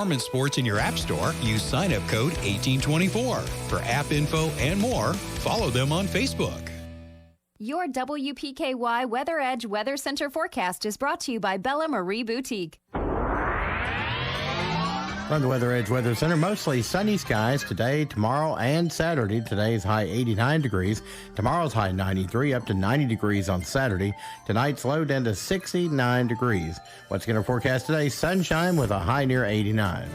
Performance Sports in your app store, use sign-up code 1824. For app info and more, follow them on Facebook. Your WPKY Weather Edge Weather Center forecast is brought to you by Bella Marie Boutique. From the Weather Edge Weather Center, mostly sunny skies today, tomorrow, and Saturday. Today's high 89 degrees. Tomorrow's high 93, up to 90 degrees on Saturday. Tonight's low down to 69 degrees. What's going to forecast today? Sunshine with a high near 89.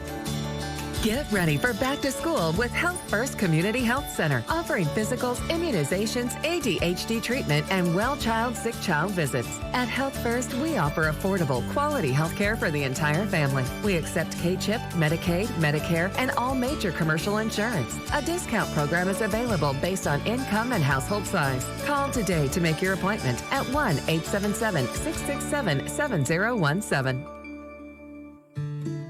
Get ready for back to school with Health First Community Health Center, offering physicals, immunizations, ADHD treatment, and well child, sick child visits. At Health First, we offer affordable, quality health care for the entire family. We accept K-CHIP, Medicaid, Medicare, and all major commercial insurance. A discount program is available based on income and household size. Call today to make your appointment at 1-877-667-7017.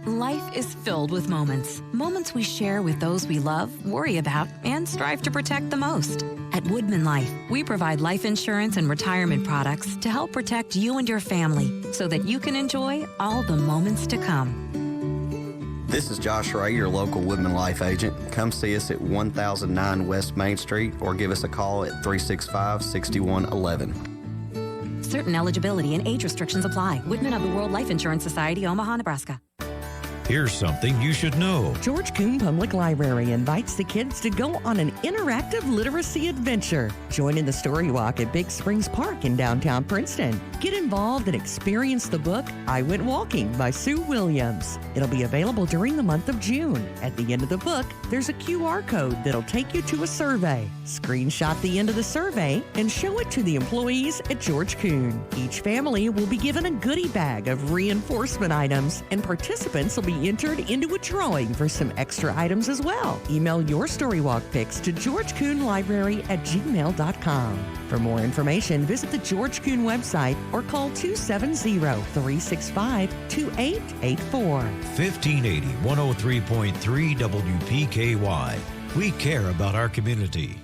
Life is filled with moments. Moments we share with those we love, worry about, and strive to protect the most. At Woodman Life, we provide life insurance and retirement products to help protect you and your family so that you can enjoy all the moments to come. This is Josh Ray, your local Woodman Life agent. Come see us at 1009 West Main Street or give us a call at 365-6111. Certain eligibility and age restrictions apply. Woodman of the World Life Insurance Society, Omaha, Nebraska. Here's something you should know. George Coon Public Library invites the kids to go on an interactive literacy adventure. Join in the story walk at Big Springs Park in downtown Princeton. Get involved and experience the book I Went Walking by Sue Williams. It'll be available during the month of June. At the end of the book, there's a QR code that'll take you to a survey. Screenshot the end of the survey and show it to the employees at George Coon. Each family will be given a goodie bag of reinforcement items, and participants will be entered into a drawing for some extra items as well. Email your Storywalk pics to georgecoonlibrary@gmail.com. For more information, visit the George Coon website or call 270-365-2884. 1580 103.3 WPKY. We care about our community.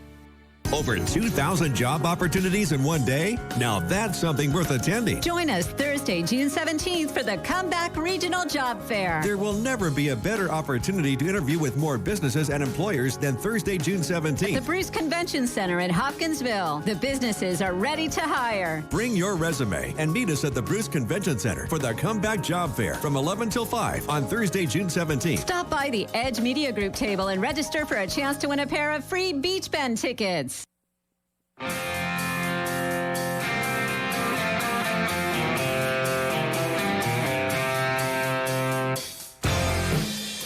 Over 2,000 job opportunities in one day? Now that's something worth attending. Join us Thursday, June 17th for the Comeback Regional Job Fair. There will never be a better opportunity to interview with more businesses and employers than Thursday, June 17th. At the Bruce Convention Center in Hopkinsville. The businesses are ready to hire. Bring your resume and meet us at the Bruce Convention Center for the Comeback Job Fair from 11 till 5 on Thursday, June 17th. Stop by the Edge Media Group table and register for a chance to win a pair of free Beach Bend tickets.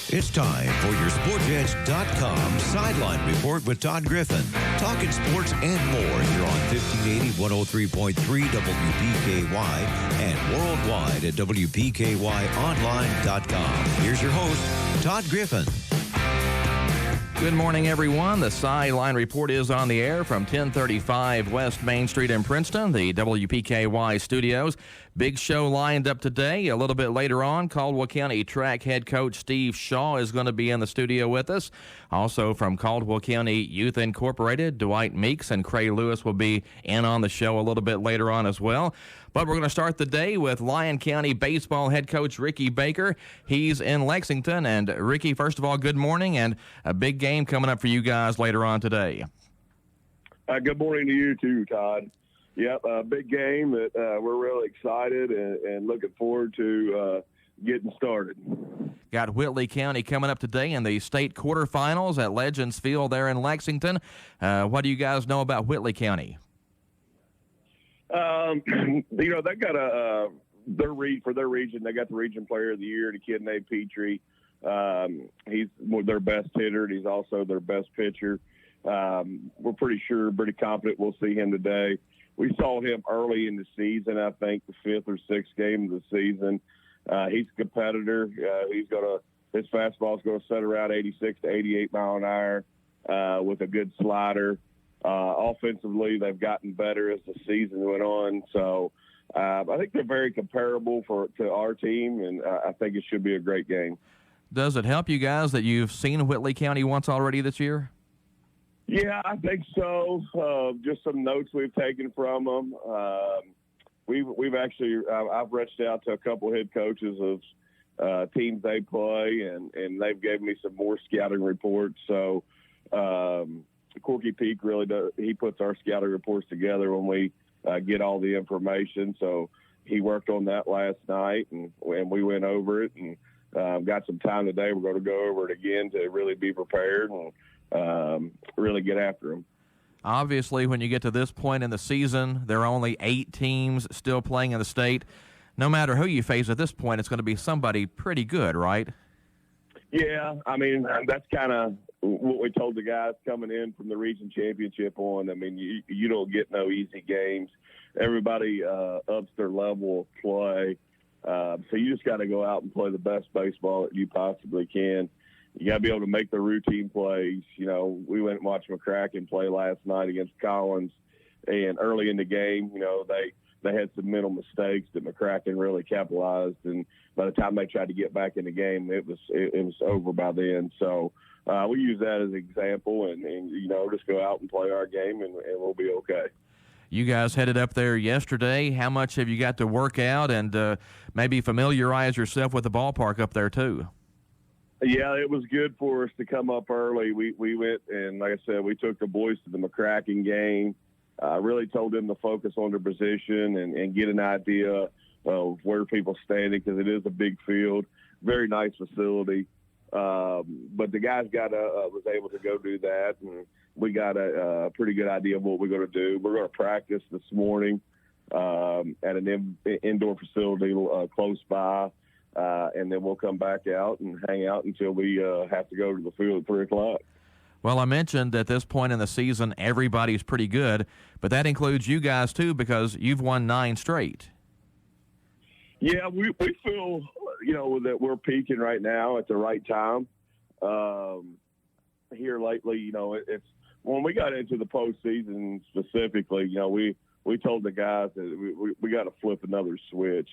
It's time for your SportsEdge.com Sideline Report with Todd Griffin. Talking sports and more here on 1580 103.3 WPKY and worldwide at WPKYOnline.com. Here's your host, Todd Griffin. Good morning, everyone. The Sideline Report is on the air from 1035 West Main Street in Princeton, the WPKY studios. Big show lined up today. A little bit later on, Caldwell County track head coach Steve Shaw is going to be in the studio with us. Also from Caldwell County Youth Incorporated, Dewight Meeks and Cray Lewis will be in on the show a little bit later on as well. But we're going to start the day with Lyon County baseball head coach Ricky Baker. He's in Lexington. And Ricky, first of all, good morning, and a big game coming up for you guys later on today. Good morning to you too, Todd. Yep, a big game that we're really excited and looking forward to getting started. Got Whitley County coming up today in the state quarterfinals at Legends Field there in Lexington. What do you guys know about Whitley County? They got for their region. They got the region player of the year, the kid named Petrie. He's their best hitter, and he's also their best pitcher. We're pretty confident we'll see him today. We saw him early in the season, I think the 5th or 6th game of the season. He's a competitor. His fastball's going to set around 86 to 88 mile an hour with a good slider. Offensively, they've gotten better as the season went on. So I think they're very comparable to our team, and I think it should be a great game. Does it help you guys that you've seen Whitley County once already this year? Yeah, I think so. Just some notes we've taken from them. We've actually I've reached out to a couple head coaches of teams they play, and they've given me some more scouting reports. So Corky Peak really does. He puts our scouting reports together when we get all the information. So he worked on that last night, and we went over it, and got some time today. We're going to go over it again to really be prepared and really get after them. Obviously, when you get to this point in the season, there are only 8 teams still playing in the state. No matter who you face at this point, it's going to be somebody pretty good, right? Yeah, I mean, that's kind of what we told the guys coming in from the region championship on. I mean, you don't get no easy games. Everybody ups their level of play. So you just got to go out and play the best baseball that you possibly can. You got to be able to make the routine plays. You know, we went and watched McCracken play last night against Collins, and early in the game, you know, they had some mental mistakes that McCracken really capitalized, and by the time they tried to get back in the game, it was over by then. So we use that as an example, and you know, just go out and play our game, and we'll be okay. You guys headed up there yesterday. How much have you got to work out and maybe familiarize yourself with the ballpark up there too? Yeah, it was good for us to come up early. We went, and like I said, we took the boys to the McCracken game. Really told them to focus on their position and get an idea of where people standing, because it is a big field, very nice facility. But the guys was able to go do that, and we got a pretty good idea of what we're going to do. We're going to practice this morning at an indoor facility close by, and then we'll come back out and hang out until we have to go to the field at 3 o'clock. Well, I mentioned at this point in the season, everybody's pretty good, but that includes you guys too, because you've won 9 straight. Yeah, we feel, you know, that we're peaking right now at the right time. Here lately, you know, it's when we got into the postseason specifically, you know, we told the guys that we got to flip another switch.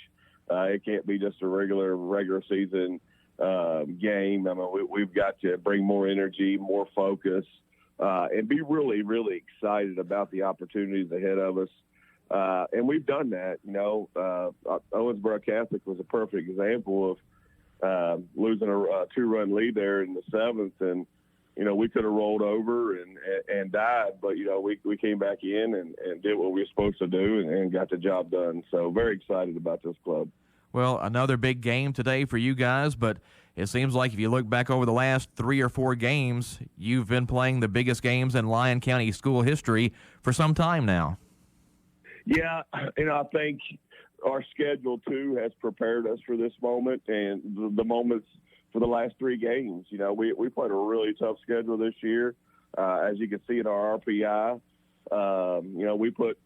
It can't be just a regular season game. I mean, we've got to bring more energy, more focus, and be really, really excited about the opportunities ahead of us. And we've done that. You know, Owensboro Catholic was a perfect example of losing a 2-run lead there in the 7th, and you know, we could have rolled over and died, but you know, we came back in and did what we were supposed to do and got the job done. So very excited about this club. Well, another big game today for you guys, but it seems like if you look back over the last 3 or 4 games, you've been playing the biggest games in Lyon County school history for some time now. Yeah, you know, I think our schedule too has prepared us for this moment and the moments for the last 3 games. You know, we played a really tough schedule this year. As you can see in our RPI, you know, we put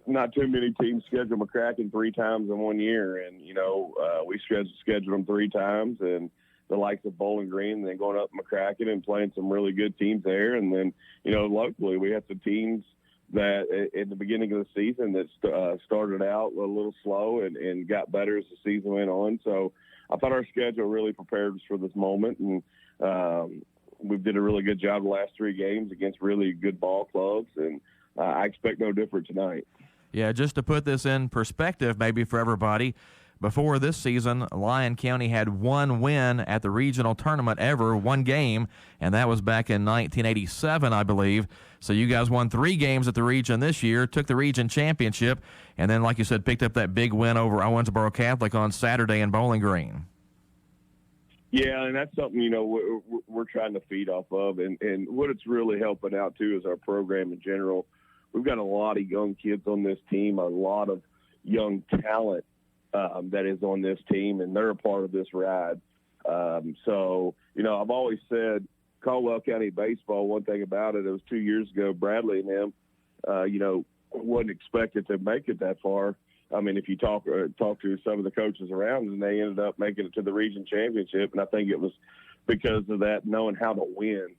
not too many teams schedule McCracken 3 times in 1 year. And, you know, we scheduled them 3 times, and the likes of Bowling Green, and then going up McCracken and playing some really good teams there. And then, you know, locally we had some teams that at the beginning of the season that started out a little slow and got better as the season went on. So I thought our schedule really prepared us for this moment, and we did a really good job the last 3 games against really good ball clubs, and I expect no different tonight. Yeah, just to put this in perspective maybe for everybody, before this season, Lyon County had 1 win at the regional tournament ever, 1 game, and that was back in 1987, I believe. So you guys won 3 games at the region this year, took the region championship, and then, like you said, picked up that big win over Owensboro Catholic on Saturday in Bowling Green. Yeah, and that's something, you know, we're trying to feed off of. And what it's really helping out, too, is our program in general. We've got a lot of young kids on this team, a lot of young talent that is on this team, and they're a part of this ride. So, you know, I've always said Caldwell County baseball, one thing about it was 2 years ago, Bradley and them, you know, wasn't expected to make it that far. I mean, if you talk to some of the coaches around, and they ended up making it to the region championship, and I think it was because of that, knowing how to win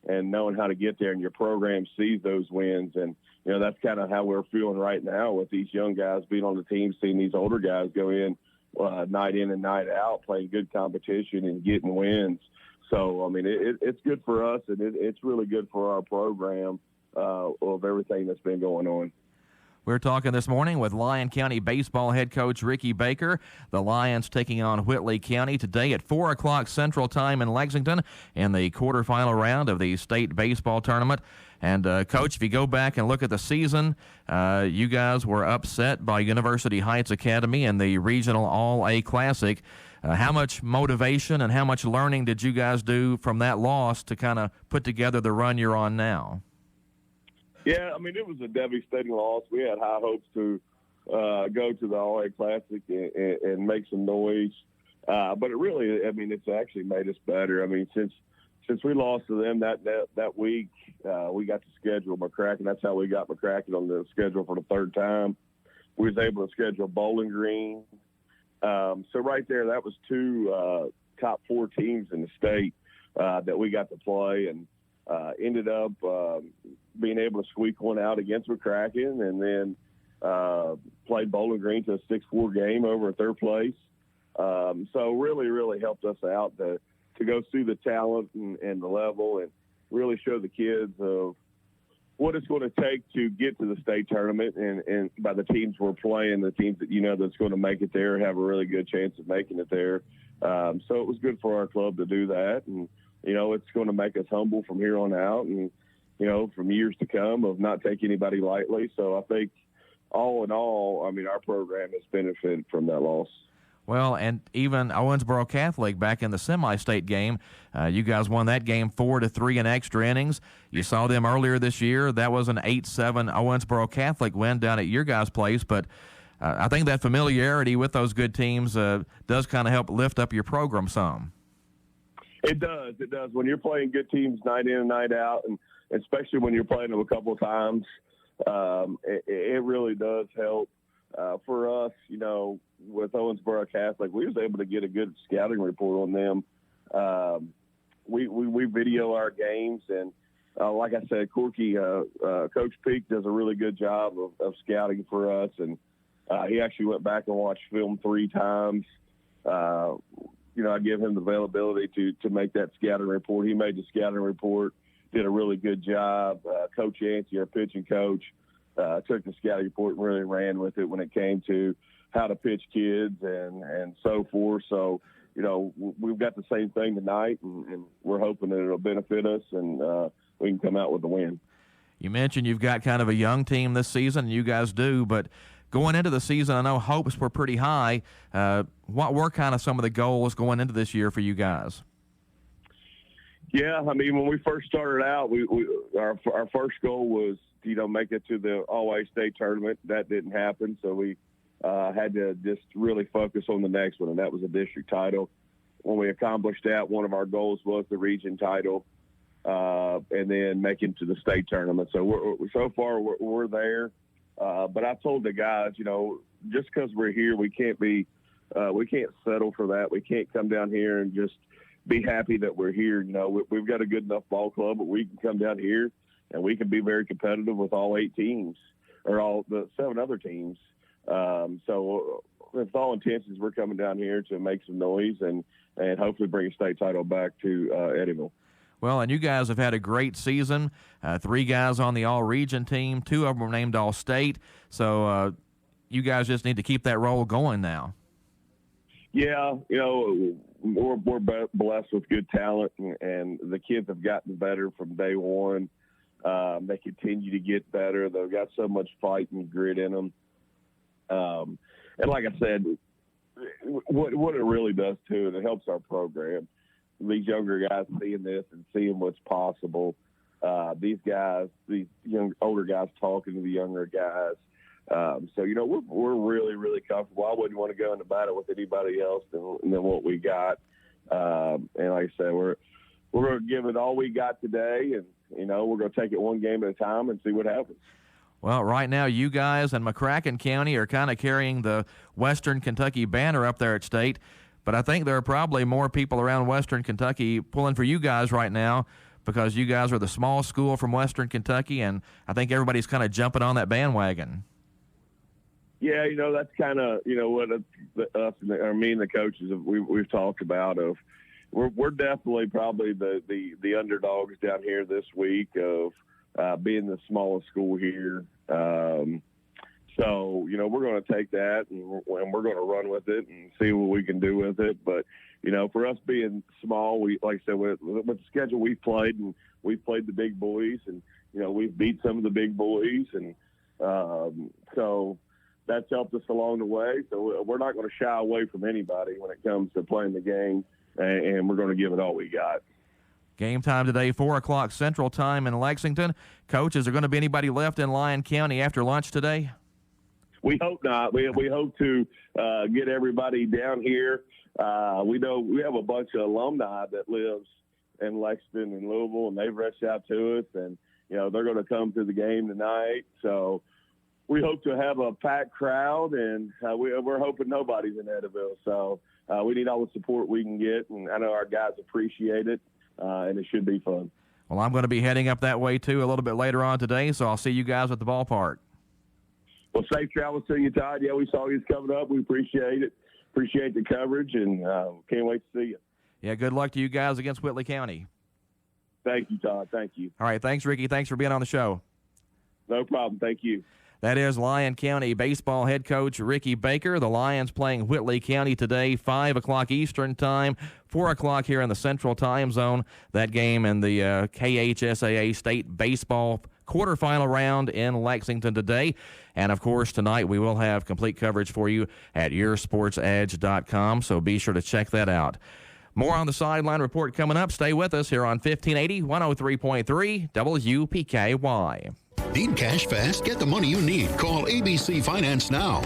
and knowing how to get there, and your program sees those wins. And, you know, that's kind of how we're feeling right now with these young guys being on the team, seeing these older guys go in and night out, playing good competition and getting wins. So, I mean, it's good for us, and it's really good for our program of everything that's been going on. We're talking this morning with Lyon County baseball head coach Ricky Baker. The Lions taking on Whitley County today at 4 o'clock Central Time in Lexington in the quarterfinal round of the state baseball tournament. And, Coach, if you go back and look at the season, you guys were upset by University Heights Academy in the Regional All-A Classic. How much motivation and how much learning did you guys do from that loss to kind of put together the run you're on now? Yeah, I mean, it was a devastating loss. We had high hopes to go to the All-A Classic and make some noise. But it really, I mean, it's actually made us better. I mean, since we lost to them that week, we got to schedule McCracken. That's how we got McCracken on the schedule for the third time. We was able to schedule Bowling Green. So right there, that was two top 4 teams in the state that we got to play, and ended up being able to squeak one out against McCracken, and then played Bowling Green to a 6-4 game over at their place. So really helped us out to go see the talent and the level and really show the kids of what it's going to take to get to the state tournament, and by the teams we're playing, the teams that that's going to make it there have a really good chance of making it there. So it was good for our club to do that, and it's going to make us humble from here on out, and from years to come of not take anybody lightly. So I think all in all, I mean, our program has benefited from that loss. Well, and even Owensboro Catholic back in the semi-state game, you guys won that game 4-3 in extra innings. You saw them earlier this year. That was an 8-7 Owensboro Catholic win down at your guys' place. But I think that familiarity with those good teams does kind of help lift up your program some. It does. It does. When you're playing good teams night in and night out, and especially when you're playing them a couple of times, it really does help. For us, with Owensboro Catholic, we was able to get a good scouting report on them. We video our games, and like I said, Corky, Coach Peak does a really good job of scouting for us, and he actually went back and watched film 3 times. I give him the availability to make that scouting report. He made the scouting report, did a really good job. Coach Yancey, our pitching coach, took the scouting report and really ran with it when it came to how to pitch kids and so forth. So, we've got the same thing tonight, and we're hoping that it'll benefit us, and we can come out with a win. You mentioned you've got kind of a young team this season, and you guys do, but going into the season, I know hopes were pretty high. What were kind of some of the goals going into this year for you guys? Yeah, I mean, when we first started out, our first goal was, make it to the All-A state tournament. That didn't happen, so we had to just really focus on the next one, and that was a district title. When we accomplished that, one of our goals was the region title, and then make it to the state tournament. So so far we're there. But I told the guys, just because we're here, we can't settle for that. We can't come down here and just be happy that we're here. We've got a good enough ball club, but we can come down here and we can be very competitive with all 8 teams, or all the 7 other teams. So with all intentions, we're coming down here to make some noise and hopefully bring a state title back to Eddyville. Well, and you guys have had a great season. 3 guys on the all-region team. 2 of them were named all-state. So you guys just need to keep that roll going now. Yeah, we're blessed with good talent, and the kids have gotten better from day one. They continue to get better. They've got so much fight and grit in them. And like I said, what it really does, too, it helps our program. These younger guys seeing this and seeing what's possible. These older guys talking to the younger guys. So, we're really, really comfortable. I wouldn't want to go into battle with anybody else than what we got. And like I said, we're going to give it all we got today, and, we're going to take it one game at a time and see what happens. Well, right now you guys and McCracken County are kind of carrying the Western Kentucky banner up there at state. But I think there are probably more people around Western Kentucky pulling for you guys right now because you guys are the small school from Western Kentucky, and I think everybody's kind of jumping on that bandwagon. Yeah, that's kind of, what us and me and the coaches we've talked about. We're definitely probably the underdogs down here this week of being the smallest school here. So, we're going to take that and we're going to run with it and see what we can do with it. But, for us being small, like I said, with the schedule we've played, and we've played the big boys, and, we've beat some of the big boys. And so that's helped us along the way. So we're not going to shy away from anybody when it comes to playing the game, and we're going to give it all we got. Game time today, 4 o'clock Central Time in Lexington. Coach, is there going to be anybody left in Lyon County after lunch today? We hope not. We hope to get everybody down here. We know we have a bunch of alumni that lives in Lexington and Louisville, and they've reached out to us, and, they're going to come to the game tonight. So we hope to have a packed crowd, and we're hoping nobody's in Eddyville. So we need all the support we can get, and I know our guys appreciate it, and it should be fun. Well, I'm going to be heading up that way, too, a little bit later on today, so I'll see you guys at the ballpark. Well, safe travels to you, Todd. Yeah, we saw you coming up. We appreciate it. Appreciate the coverage, and can't wait to see you. Yeah, good luck to you guys against Whitley County. Thank you, Todd. Thank you. All right, thanks, Ricky. Thanks for being on the show. No problem. Thank you. That is Lyon County baseball head coach Ricky Baker. The Lions playing Whitley County today, 5 o'clock Eastern Time, 4 o'clock here in the Central Time Zone. That game in the KHSAA State Baseball quarterfinal round in Lexington today. And, of course, tonight we will have complete coverage for you at yoursportsedge.com, so be sure to check that out. More on the Sideline Report coming up. Stay with us here on 1580, 103.3 WPKY. Need cash fast? Get the money you need. Call ABC Finance now.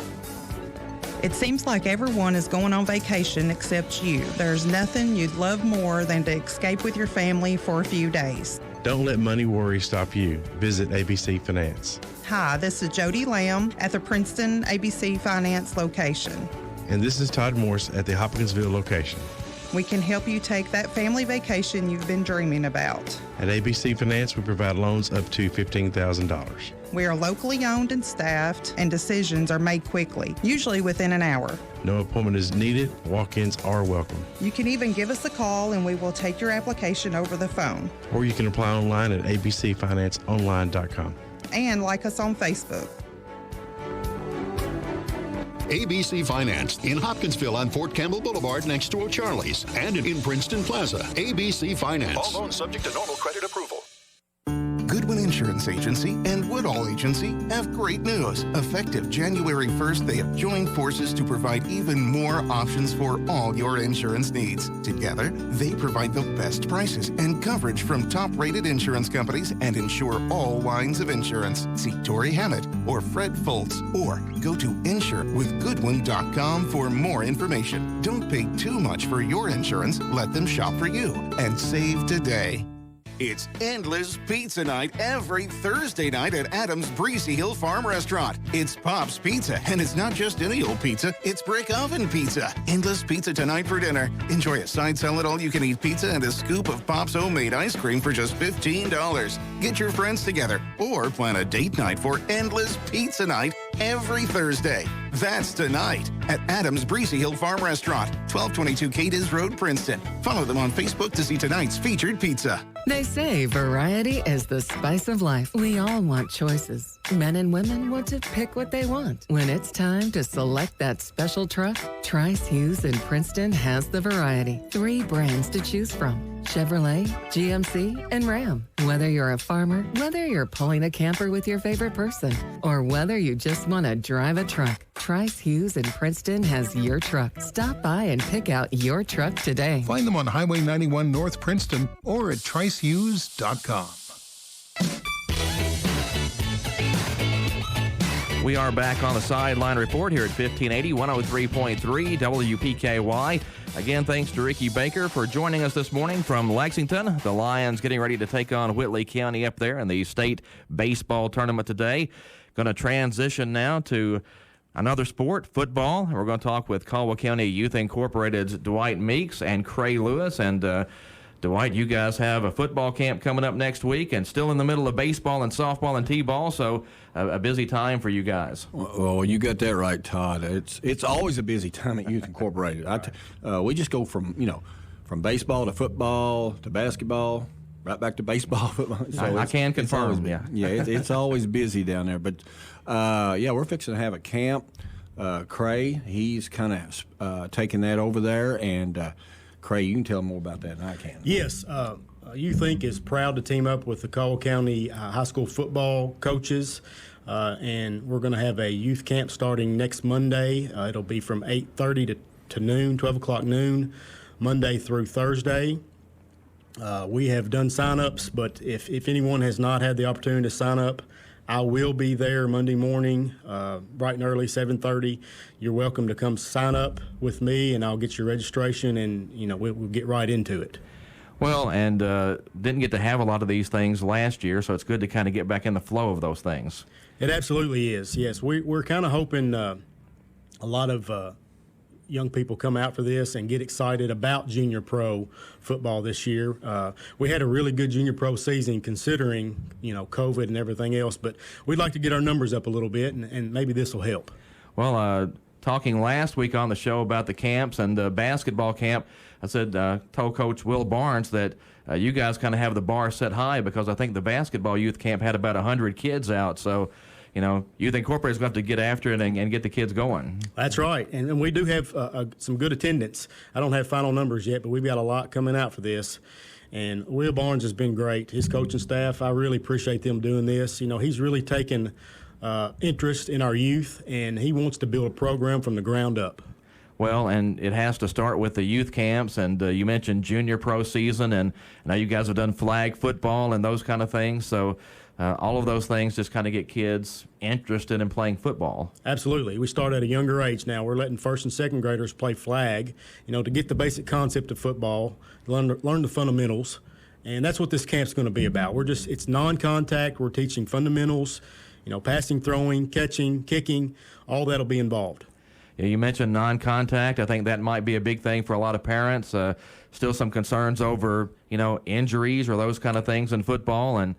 It seems like everyone is going on vacation except you. There's nothing you'd love more than to escape with your family for a few days. Don't let money worry stop you. Visit ABC Finance. Hi, this is Jody Lamb at the Princeton ABC Finance location. And this is Todd Morse at the Hopkinsville location. We can help you take that family vacation you've been dreaming about. At ABC Finance, we provide loans up to $15,000. We are locally owned and staffed, and decisions are made quickly, usually within an hour. No appointment is needed. Walk-ins are welcome. You can even give us a call and we will take your application over the phone. Or you can apply online at abcfinanceonline.com. And like us on Facebook. ABC Finance in Hopkinsville on Fort Campbell Boulevard next to O'Charlie's, and in Princeton Plaza. ABC Finance. All loans subject to normal credit approval. Goodwin Insurance Agency and Woodall Agency have great news. Effective January 1st, they have joined forces to provide even more options for all your insurance needs. Together, they provide the best prices and coverage from top-rated insurance companies and insure all lines of insurance. See Tori Hammett or Fred Foltz, or go to insurewithgoodwin.com for more information. Don't pay too much for your insurance. Let them shop for you and save today. It's Endless Pizza Night every Thursday night at Adams Breezy Hill Farm Restaurant. It's Pop's Pizza, and it's not just any old pizza, it's brick oven pizza. Endless pizza tonight for dinner. Enjoy a side salad, all-you-can-eat pizza, and a scoop of Pop's homemade ice cream for just $15. Get your friends together or plan a date night for Endless Pizza Night every Thursday. That's tonight at Adams Breezy Hill Farm Restaurant, 1222 Cadiz Road, Princeton. Follow them on Facebook to see tonight's featured pizza. They say variety is the spice of life. We all want choices. Men and women want to pick what they want. When it's time to select that special truck, Trice Hughes in Princeton has the variety. 3 brands to choose from: Chevrolet, GMC, and Ram. Whether you're a farmer, whether you're pulling a camper with your favorite person, or whether you just want to drive a truck, Trice Hughes in Princeton has your truck. Stop by and pick out your truck today. Find them on Highway 91 North Princeton or at tricehughes.com. We are back on the Sideline Report here at 1580, 103.3 WPKY. Again, thanks to Ricky Baker for joining us this morning from Lexington. The Lions getting ready to take on Whitley County up there in the state baseball tournament today. Going to transition now to another sport, football. We're going to talk with Caldwell County Youth Incorporated's Dewight Meeks and Cray Lewis. And Dewight, you guys have a football camp coming up next week and still in the middle of baseball and softball and t-ball, so a busy time for you guys. Well, you got that right, Todd. It's always a busy time at Youth Incorporated. We just go from baseball to football to basketball right back to baseball, football. So I can confirm. It's always busy down there. But we're fixing to have a camp. Cray, he's kind of taking that over there, and Cray, you can tell more about that than I can. Yes, Youth Inc. is proud to team up with the Caldwell County high school football coaches, and we're going to have a youth camp starting next Monday. It'll be from 8:30 to noon, 12 o'clock noon, Monday through Thursday. We have done sign-ups, but if anyone has not had the opportunity to sign up, I will be there Monday morning, bright and early, 7:30. You're welcome to come sign up with me, and I'll get your registration, and we'll get right into it. Well, and didn't get to have a lot of these things last year, so it's good to kind of get back in the flow of those things. It absolutely is. Yes, we're kind of hoping a lot of young people come out for this and get excited about junior pro football this year. We had a really good junior pro season considering, COVID and everything else, but we'd like to get our numbers up a little bit, and maybe this will help. Well, talking last week on the show about the camps and the basketball camp, I said, told Coach Will Barnes that you guys kind of have the bar set high because I think the basketball youth camp had about 100 kids out, so Youth Incorporated is going to have to get after it and get the kids going. That's right. And we do have some good attendance. I don't have final numbers yet, but we've got a lot coming out for this. And Will Barnes has been great. His coaching staff, I really appreciate them doing this. He's really taken interest in our youth, and he wants to build a program from the ground up. Well, and it has to start with the youth camps, and you mentioned junior pro season, and now you guys have done flag football and those kind of things, so all of those things just kind of get kids interested in playing football. Absolutely. We start at a younger age now. We're letting first and second graders play flag, to get the basic concept of football, learn the fundamentals, and that's what this camp's going to be about. It's non-contact. We're teaching fundamentals, passing, throwing, catching, kicking, all that'll be involved. Yeah, you mentioned non-contact. I think that might be a big thing for a lot of parents. Still some concerns over, injuries or those kind of things in football. And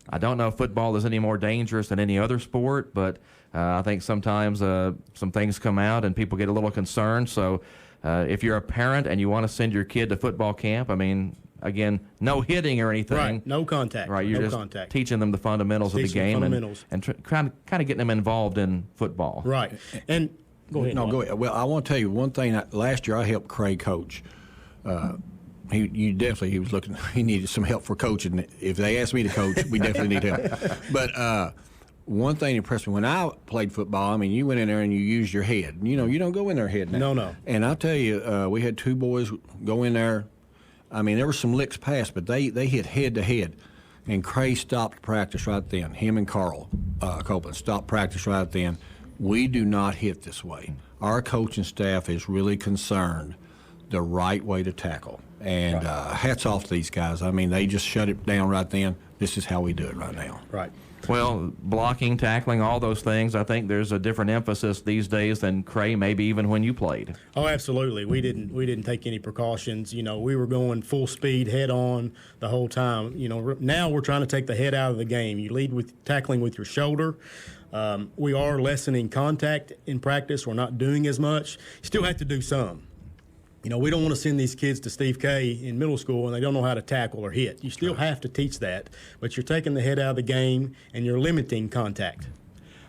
I don't know if football is any more dangerous than any other sport, but I think sometimes some things come out and people get a little concerned. So if you're a parent and you want to send your kid to football camp, again, no hitting or anything. Right, no contact. Right, you're just teaching them the fundamentals of the game and kind of getting them involved in football. Right, and go ahead. No, go ahead. Well, I want to tell you one thing. Last year I helped Cray coach. He was looking. He needed some help for coaching. If they asked me to coach, we definitely need help. But one thing impressed me when I played football. You went in there and you used your head. You don't go in there head now. No. And I'll tell you, we had two boys go in there. There were some licks passed, but they hit head to head. And Cray stopped practice right then. Him and Carl Copeland stopped practice right then. We do not hit this way. Our coaching staff is really concerned the right way to tackle. And hats off to these guys. They just shut it down right then. This is how we do it right now. Right. Well, blocking, tackling, all those things, I think there's a different emphasis these days than Cray, maybe even when you played. Oh, absolutely. We didn't take any precautions. We were going full speed, head on the whole time. Now we're trying to take the head out of the game. You lead with tackling with your shoulder. We are lessening contact in practice. We're not doing as much. Still have to do some. We don't want to send these kids to Steve K in middle school and they don't know how to tackle or hit. You still have to teach that, but you're taking the head out of the game and you're limiting contact.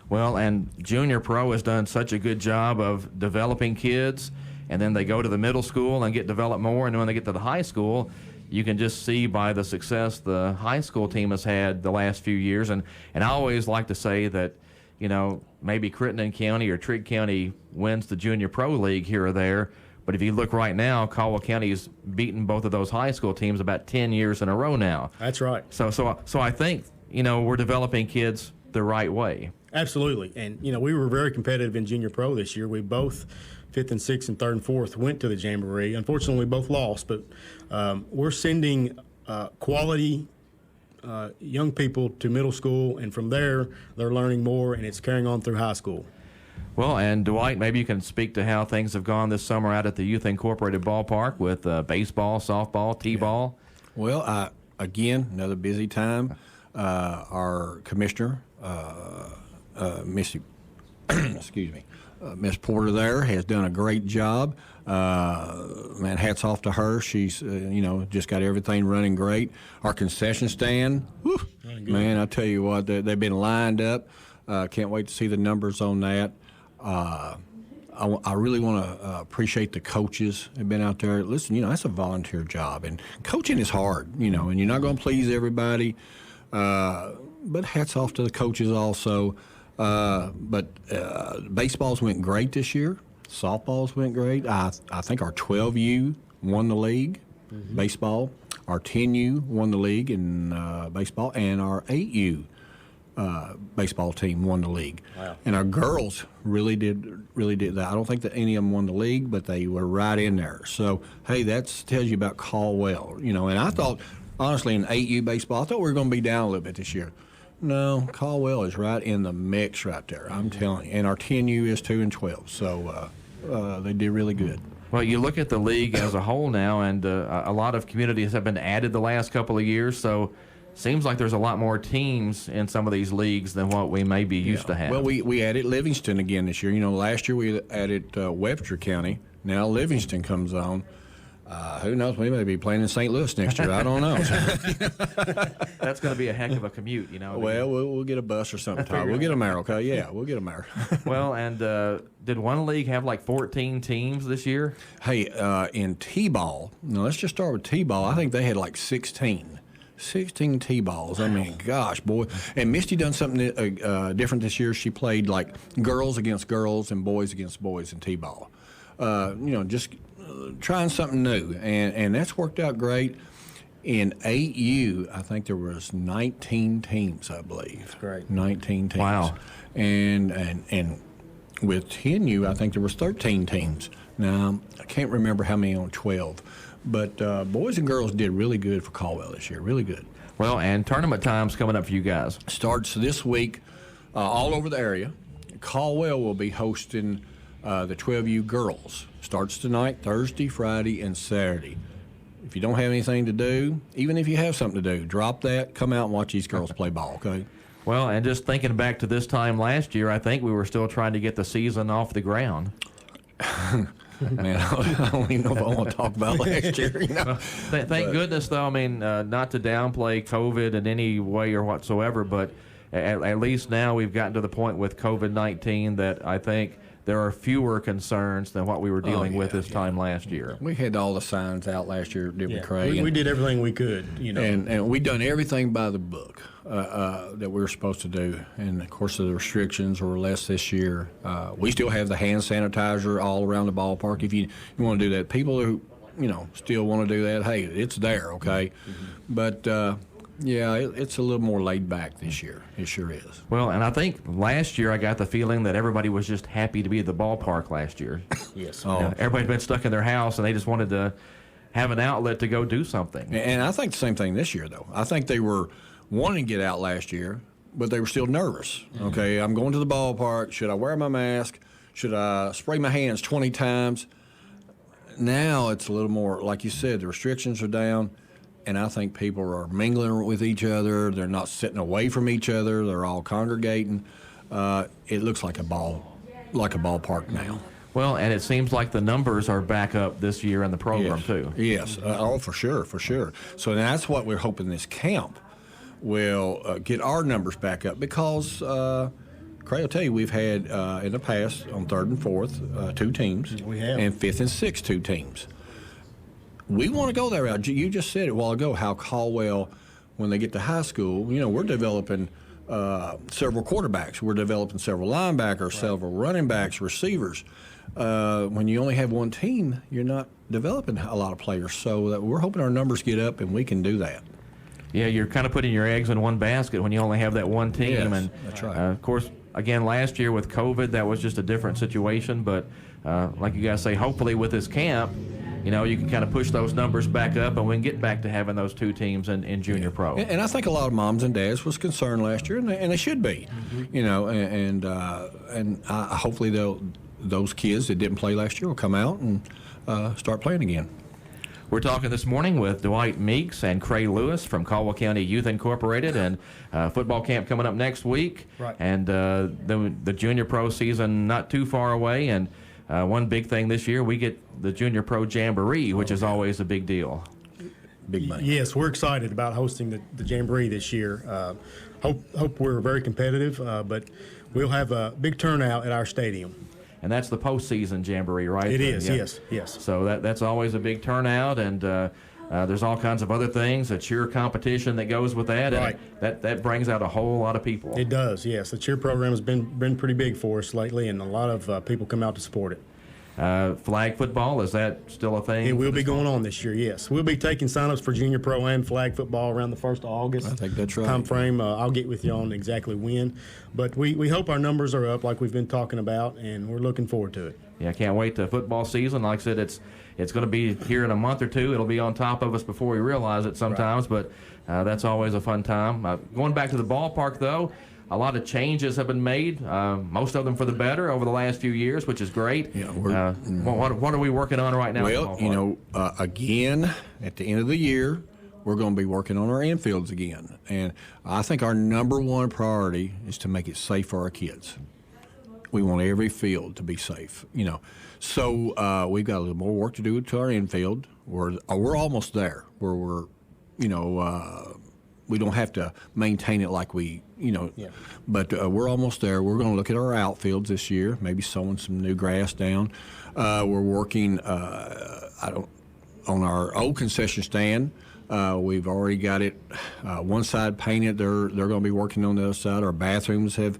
Well, and Junior Pro has done such a good job of developing kids, and then they go to the middle school and get developed more, and when they get to the high school, you can just see by the success the high school team has had the last few years. And I always like to say that, maybe Crittenden County or Trigg County wins the Junior Pro League here or there, but if you look right now, Caldwell County's beaten both of those high school teams about 10 years in a row now. That's right. So I think, we're developing kids the right way. Absolutely. And, we were very competitive in Junior Pro this year. We both, 5th and 6th and 3rd and 4th, went to the Jamboree. Unfortunately, we both lost, but we're sending quality young people to middle school, and from there, they're learning more, and it's carrying on through high school. Well, and Dewight, maybe you can speak to how things have gone this summer out at the Youth Incorporated ballpark with baseball, softball, t-ball. Yeah. Well, again, another busy time. Our commissioner, Missy, excuse me, Miss Porter there has done a great job. Man, hats off to her. She's, just got everything running great. Our concession stand, man, I tell you what, they've been lined up. Can't wait to see the numbers on that. I really want to appreciate the coaches that have been out there. Listen, that's a volunteer job, and coaching is hard, and you're not going to please everybody. But hats off to the coaches also. But baseballs went great this year. Softballs went great. I think our 12U won the league, baseball. Our 10U won the league in baseball, and our 8U baseball team won the league. Wow. And our girls really did that. I don't think that any of them won the league, but they were right in there. So, hey, that tells you about Caldwell, And I thought, honestly, in 8U baseball, I thought we were going to be down a little bit this year. No, Caldwell is right in the mix right there, I'm telling you. And our 10U is 2-12, so they did really good. Well, you look at the league as a whole now, and a lot of communities have been added the last couple of years, so seems like there's a lot more teams in some of these leagues than what we may be used to having. Well, we added Livingston again this year. Last year we added Webster County. Now Livingston comes on. Who knows? We may be playing in St. Louis next year. I don't know. That's going to be a heck of a commute, Well, we'll get a bus or something, Todd. We'll get a mare, okay? Yeah, we'll get a mare. Well, and did one league have like 14 teams this year? Hey, in T-ball, now let's just start with T-ball. I think they had like 16 T-balls. I mean, gosh, boy. And Misty done something different this year. She played like girls against girls and boys against boys in T-ball. Just trying something new, and that's worked out great. In 8U, I think there was 19 teams, I believe. That's great. 19 teams. Wow. And with 10U, I think there was 13 teams. Now, I can't remember how many on 12. But boys and girls did really good for Caldwell this year, really good. Well, and tournament time's coming up for you guys. Starts this week all over the area. Caldwell will be hosting the 12U girls. Starts tonight, Thursday, Friday, and Saturday. If you don't have anything to do, even if you have something to do, drop that, come out and watch these girls play ball, okay? Well, and just thinking back to this time last year, I think we were still trying to get the season off the ground. Man, I don't even know if I want to talk about last year. Thank goodness, though. I mean, not to downplay COVID in any way or whatsoever, but at least now we've gotten to the point with COVID-19 that I think there are fewer concerns than what we were dealing with this time last year. We had all the signs out last year, didn't we, Cray? We did everything we could, And we done everything by the book that we were supposed to do. And, of course, the restrictions were less this year. We still have the hand sanitizer all around the ballpark. If you want to do that, people who, still want to do that, hey, it's there, okay? But yeah, it's a little more laid back this year. It sure is. Well, and I think last year I got the feeling that everybody was just happy to be at the ballpark last year. Yes. Everybody's been stuck in their house, and they just wanted to have an outlet to go do something. And I think the same thing this year, though. I think they were wanting to get out last year, but they were still nervous. Okay, I'm going to the ballpark. Should I wear my mask? Should I spray my hands 20 times? Now it's a little more, like you said, the restrictions are down. And I think people are mingling with each other. They're not sitting away from each other. They're all congregating. It looks like a ballpark now. Well, and it seems like the numbers are back up this year in the program, too. Yes. For sure. So that's what we're hoping this camp will get our numbers back up because, Cray will tell you, we've had in the past on 3rd and 4th 2 teams. We have. And 5th and 6th 2 teams. We want to go that route. You just said it a while ago how Caldwell, when they get to high school, we're developing several quarterbacks. We're developing several linebackers, several running backs, receivers. When you only have one team, you're not developing a lot of players. So we're hoping our numbers get up and we can do that. Yeah, you're kind of putting your eggs in one basket when you only have that one team. Yes, and that's right. Of course, again, last year with COVID, that was just a different situation. But like you guys say, hopefully with this camp, you can kind of push those numbers back up, and we can get back to having those 2 teams in junior pro. And I think a lot of moms and dads was concerned last year, and they should be. And hopefully those kids that didn't play last year will come out and start playing again. We're talking this morning with Dewight Meeks and Cray Lewis from Caldwell County Youth Incorporated, and football camp coming up next week. Right. And the junior pro season not too far away. And one big thing this year, we get the junior pro jamboree, which is always a big deal. Big money. Yes, we're excited about hosting the jamboree this year. Hope we're very competitive, but we'll have a big turnout at our stadium. And that's the postseason jamboree, right? It is, Yeah. yes. So that's always a big turnout, and there's all kinds of other things, a cheer competition that goes with that. Right. And that brings out a whole lot of people. It does, yes. The cheer program has been pretty big for us lately, and a lot of people come out to support it. Flag football, is that still a thing? It will be going on this year, yes. We'll be taking signups for junior pro and flag football around the 1st of August. I think that's right. Time frame. I'll get with you on exactly when. But we hope our numbers are up like we've been talking about, and we're looking forward to it. Yeah, I can't wait to football season. Like I said, it's going to be here in a month or two. It'll be on top of us before we realize it sometimes, but that's always a fun time. Going back to the ballpark, though, a lot of changes have been made, most of them for the better over the last few years, which is great. Yeah, what are we working on right now? Well, again, at the end of the year, we're going to be working on our infields again. And I think our number one priority is to make it safe for our kids. We want every field to be safe, So we've got a little more work to do to our infield. We're almost there, where we're, we don't have to maintain it like we, but we're almost there. We're going to look at our outfields this year, maybe sowing some new grass down. We're working on our old concession stand. We've already got it one side painted. They're going to be working on the other side. Our bathrooms have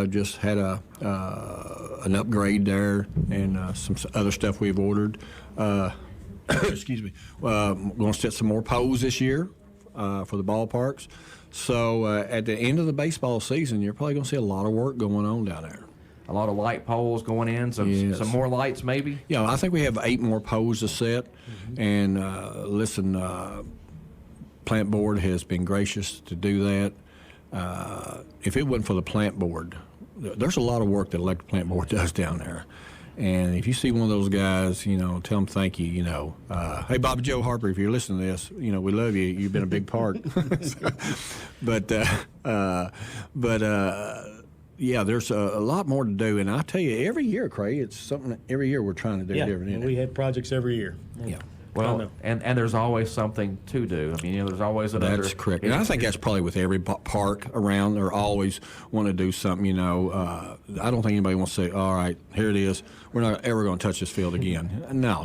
just had an upgrade there, and some other stuff we've ordered. Excuse me. We're going to set some more poles this year for the ballparks. So at the end of the baseball season, you're probably going to see a lot of work going on down there. A lot of light poles going in, some more lights maybe? Yeah, I think we have 8 more poles to set. Mm-hmm. And Plant Board has been gracious to do that. If it wasn't for the Plant Board, there's a lot of work that Electric Plant Board does down there. And if you see one of those guys, tell them thank you, Hey, Bobby Joe Harper, if you're listening to this, we love you. You've been a big part. Yeah, there's a lot more to do. And I tell you, every year, Cray, it's something every year we're trying to do different. Isn't it? We have projects every year. Yeah. Well, and there's always something to do. I mean, there's always another. That's correct. And I think that's probably with every park around. They always want to do something, I don't think anybody wants to say, all right, here it is. We're not ever going to touch this field again. No.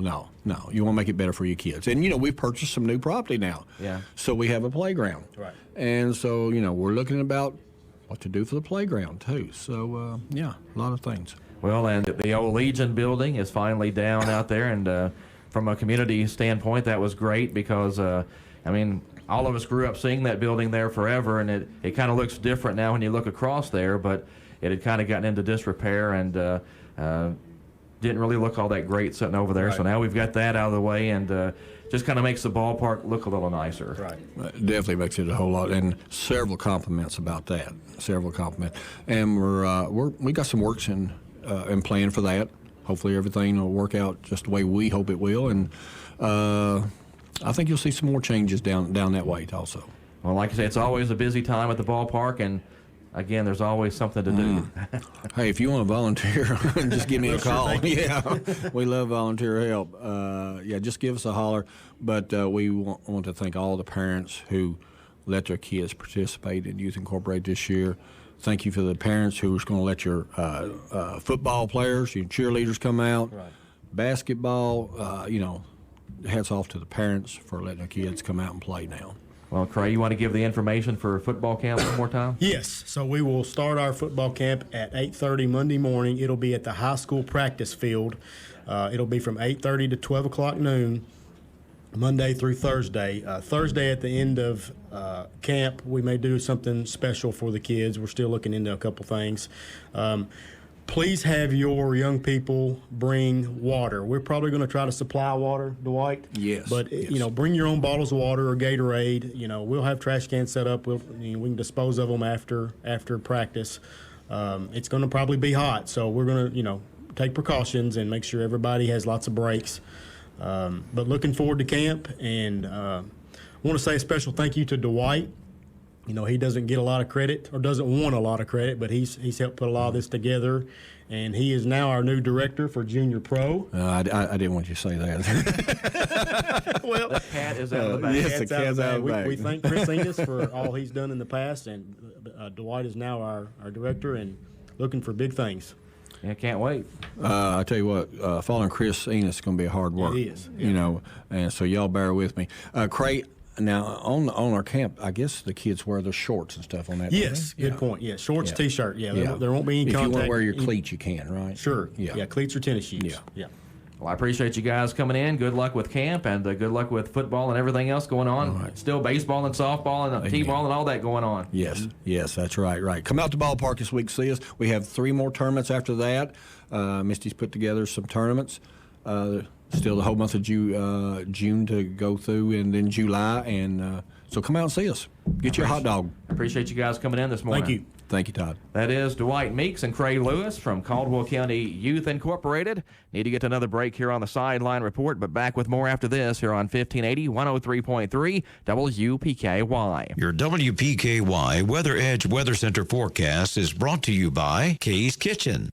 You want to make it better for your kids. And, we've purchased some new property now. Yeah. So we have a playground. Right. And so, we're looking about what to do for the playground, too. So, a lot of things. Well, and the old Legion building is finally down out there, and from a community standpoint, that was great because, all of us grew up seeing that building there forever, and it kind of looks different now when you look across there, but it had kind of gotten into disrepair and didn't really look all that great sitting over there. Right. So now we've got that out of the way, and just kind of makes the ballpark look a little nicer. Right. It definitely makes it a whole lot, and several compliments about that. And we got some works in plan for that. Hopefully everything will work out just the way we hope it will, and I think you'll see some more changes down that way also. Well, like I say, it's always a busy time at the ballpark, and again, there's always something to do. Hey, if you want to volunteer, just give me a call. Yeah, we love volunteer help. Just give us a holler. But we want to thank all the parents who let their kids participate in Youth Incorporated this year. Thank you for the parents who was going to let your football players, your cheerleaders come out. Right. Basketball, hats off to the parents for letting their kids come out and play now. Well, Cray, you want to give the information for football camp one more time? Yes. So we will start our football camp at 8:30 Monday morning. It'll be at the high school practice field. It'll be from 8:30 to 12 o'clock noon, Monday through Thursday. Thursday at the end of camp, we may do something special for the kids. We're still looking into a couple things. Please have your young people bring water. We're probably going to try to supply water, Dwight. Yes. But, bring your own bottles of water or Gatorade. We'll have trash cans set up. We can dispose of them after practice. It's going to probably be hot, so we're going to, take precautions and make sure everybody has lots of breaks. But looking forward to camp, and I want to say a special thank you to Dewight. You know, he doesn't get a lot of credit or doesn't want a lot of credit, but he's helped put a lot of this together, and he is now our new director for Junior Pro. I didn't want you to say that. Well, the cat is out of the bag. Yes, the cat's out of the bag. We thank Chris Ingus for all he's done in the past, and Dewight is now our director and looking for big things. Yeah, can't wait. I tell you what, following Chris Enos is going to be hard work. It is. You know, and so y'all bear with me. Cray, now on our camp, I guess the kids wear their shorts and stuff on that. Yes, good point. Yeah, shorts, T-shirt. Yeah, there won't be any if contact. If you want to wear your cleats, you can, right? Sure. Yeah, cleats or tennis shoes. Yeah. Well, I appreciate you guys coming in. Good luck with camp, and good luck with football and everything else going on. Right. Still baseball and softball and t-ball and all that going on. Yes, yes, that's right. Right. Come out to the ballpark this week, see us. We have 3 more tournaments after that. Misty's put together some tournaments. Still the whole month of June to go through, and then July. And so come out and see us. Get you a hot dog. Appreciate you guys coming in this morning. Thank you. Thank you, Todd. That is Dewight Meeks and Cray Lewis from Caldwell County Youth Incorporated. Need to get to another break here on the Sideline Report, but back with more after this here on 1580 103.3 WPKY. Your WPKY Weather Edge Weather Center forecast is brought to you by Kay's Kitchen.